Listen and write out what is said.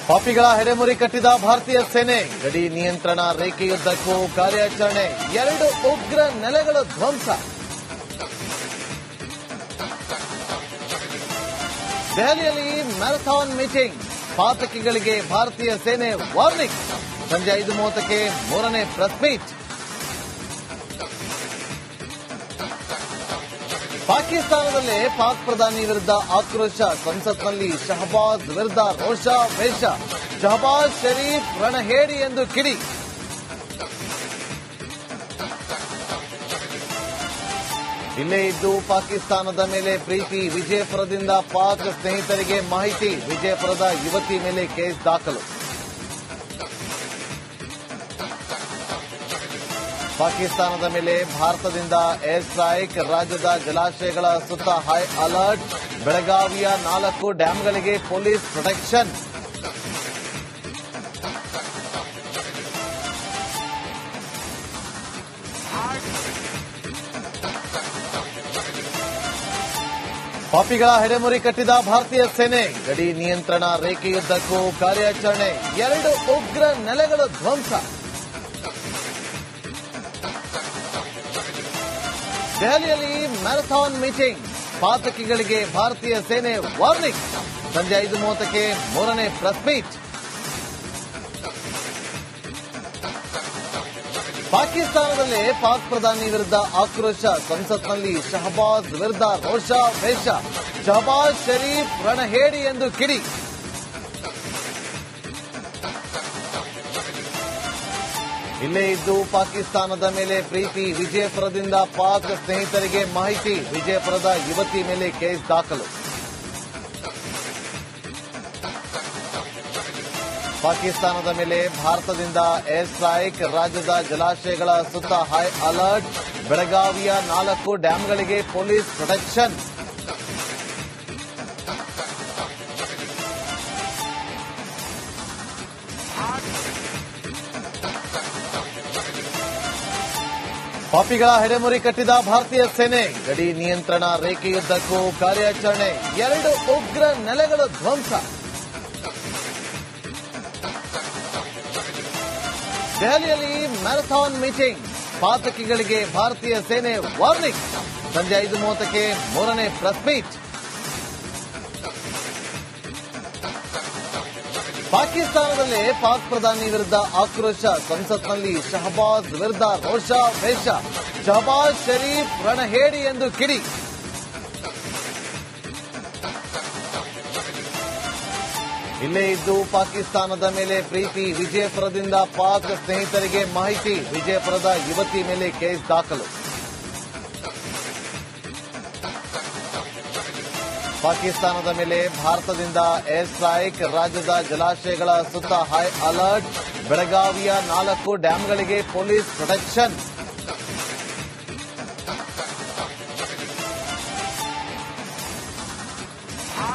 ಪಾಪಿಗಳ ಹೆಡೆಮುರಿ ಕಟ್ಟಿದ ಭಾರತೀಯ ಸೇನೆ ಗಡಿ ನಿಯಂತ್ರಣ ರೇಖೆಯುದ್ದಕ್ಕೂ ಕಾರ್ಯಾಚರಣೆ 2 ಉಗ್ರ ನೆಲೆಗಳ ಧ್ವಂಸ. ದೆಹಲಿಯಲ್ಲಿ ಮ್ಯಾರಥಾನ್ ಮೀಟಿಂಗ್, ಪಾತಕಿಗಳಿಗೆ ಭಾರತೀಯ ಸೇನೆ ವಾರ್ನಿಂಗ್. ಸಂಜೆ 5:30ಕ್ಕೆ 3ನೇ ಪ್ರೆಸ್ ಮೀಟ್. ಪಾಕಿಸ್ತಾನದಲ್ಲೇ ಪಾಕ್ ಪ್ರಧಾನಿ ವಿರುದ್ಧ ಆಕ್ರೋಶ, ಸಂಸತ್ನಲ್ಲಿ ಶಹಬಾಜ್ ವಿರುದ್ಧ ರೋಷ ವೇಷ. ಶಹಬಾಜ್ ಶರೀಫ್ ರಣಹೇಡಿ ಎಂದು ಕಿಡಿ. ಇಲ್ಲೇ ಇದ್ದು ಪಾಕಿಸ್ತಾನದ ಮೇಲೆ ಪ್ರೀತಿ, ವಿಜಯಪುರದಿಂದ ಪಾಕ್ ಸ್ನೇಹಿತರಿಗೆ ಮಾಹಿತಿ. ವಿಜಯಪುರದ ಯುವತಿ ಮೇಲೆ ಕೇಸ್ ದಾಖಲು. ಪಾಕಿಸ್ತಾನದ ಮೇಲೆ ಭಾರತದಿಂದ ಏರ್ ಸ್ಟ್ರೈಕ್, ರಾಜ್ಯದ ಜಲಾಶಯಗಳ ಸುತ್ತ ಹೈ ಅಲರ್ಟ್. ಬೆಳಗಾವಿಯ 4 ಡ್ಯಾಂಗಳಿಗೆ ಪೊಲೀಸ್ ಪ್ರೊಟೆಕ್ಷನ್. ಪಾಪಿಗಳ ಹೆಡೆಮುರಿ ಕಟ್ಟಿದ ಭಾರತೀಯ ಸೇನೆ ಗಡಿ ನಿಯಂತ್ರಣ ರೇಖೆಯುದ್ದಕ್ಕೂ ಕಾರ್ಯಾಚರಣೆ. 2 ಉಗ್ರ ನೆಲೆಗಳ ಧ್ವಂಸ. ದೆಹಲಿಯಲ್ಲಿ ಮ್ಯಾರಥಾನ್ ಮೀಟಿಂಗ್, ಪಾತಕಿಗಳಿಗೆ ಭಾರತೀಯ ಸೇನೆ ವಾರ್ನಿಂಗ್. ಸಂಜೆ 5:30ಕ್ಕೆ 3ನೇ ಪ್ರೆಸ್ ಮೀಟ್. ಪಾಕಿಸ್ತಾನದಲ್ಲೇ ಪಾಕ್ ಪ್ರಧಾನಿ ವಿರುದ್ಧ ಆಕ್ರೋಶ, ಸಂಸತ್ನಲ್ಲಿ ಶಹಬಾಜ್ ವಿರುದ್ಧ ರೋಷ ವೇಷ. ಶಹಬಾಜ್ ಶರೀಫ್ ರಣಹೇಡಿ ಎಂದು ಕಿಡಿ. ಇಲ್ಲೇ ಇದ್ದು ಪಾಕಿಸ್ತಾನದ ಮೇಲೆ ಪ್ರೀತಿ, ವಿಜಯಪುರದಿಂದ ಪಾಕ್ ಸ್ನೇಹಿತರಿಗೆ ಮಾಹಿತಿ. ವಿಜಯಪುರದ ಯುವತಿ ಮೇಲೆ ಕೇಸ್ ದಾಖಲು. ಪಾಕಿಸ್ತಾನದ ಮೇಲೆ ಭಾರತದಿಂದ ಏರ್ ಸ್ಟ್ರೈಕ್, ರಾಜ್ಯದ ಜಲಾಶಯಗಳ ಸುತ್ತ ಹೈ ಅಲರ್ಟ್. ಬೆಳಗಾವಿಯ 4 ಡ್ಯಾಂಗಳಿಗೆ ಪೊಲೀಸ್ ಪ್ರೊಟೆಕ್ಷನ್. ಪಾಪಿಗಳ ಹೆಡೆಮುರಿ ಕಟ್ಟಿದ ಭಾರತೀಯ ಸೇನೆ ಗಡಿ ನಿಯಂತ್ರಣ ರೇಖೆಯುದ್ದಕ್ಕೂ ಕಾರ್ಯಾಚರಣೆ. 2 ಉಗ್ರ ನೆಲೆಗಳ ಧ್ವಂಸ. ದೆಹಲಿಯಲ್ಲಿ ಮ್ಯಾರಥಾನ್ ಮೀಟಿಂಗ್, ಪಾತಕಿಗಳಿಗೆ ಭಾರತೀಯ ಸೇನೆ ವಾರ್ನಿಂಗ್. ಸಂಜೆ 5:30ಕ್ಕೆ 3ನೇ ಪ್ರೆಸ್ ಮೀಟ್. ಪಾಕಿಸ್ತಾನದಲ್ಲೇ ಪಾಕ್ ಪ್ರಧಾನಿ ವಿರುದ್ಧ ಆಕ್ರೋಶ, ಸಂಸತ್ನಲ್ಲಿ ಶಹಬಾಜ್ ವಿರುದ್ಧ ರೋಷ ವೇಷ. ಶಹಬಾಜ್ ಶರೀಫ್ ರಣಹೇಡಿ ಎಂದು ಕಿಡಿ. ಇಲ್ಲೇ ಇದ್ದು ಪಾಕಿಸ್ತಾನದ ಮೇಲೆ ಪ್ರೀತಿ, ವಿಜಯಪುರದಿಂದ ಪಾಕ್ ಸ್ನೇಹಿತರಿಗೆ ಮಾಹಿತಿ. ವಿಜಯಪುರದ ಯುವತಿ ಮೇಲೆ ಕೇಸ್ ದಾಖಲು. ಪಾಕಿಸ್ತಾನದ ಮೇಲೆ ಭಾರತದಿಂದ ಏರ್ ಸ್ಟ್ರೈಕ್, ರಾಜ್ಯದ ಜಲಾಶಯಗಳ ಸುತ್ತ ಹೈ ಅಲರ್ಟ್. ಬೆಳಗಾವಿಯ 4 ಡ್ಯಾಂಗಳಿಗೆ ಪೊಲೀಸ್ ಪ್ರೊಟೆಕ್ಷನ್.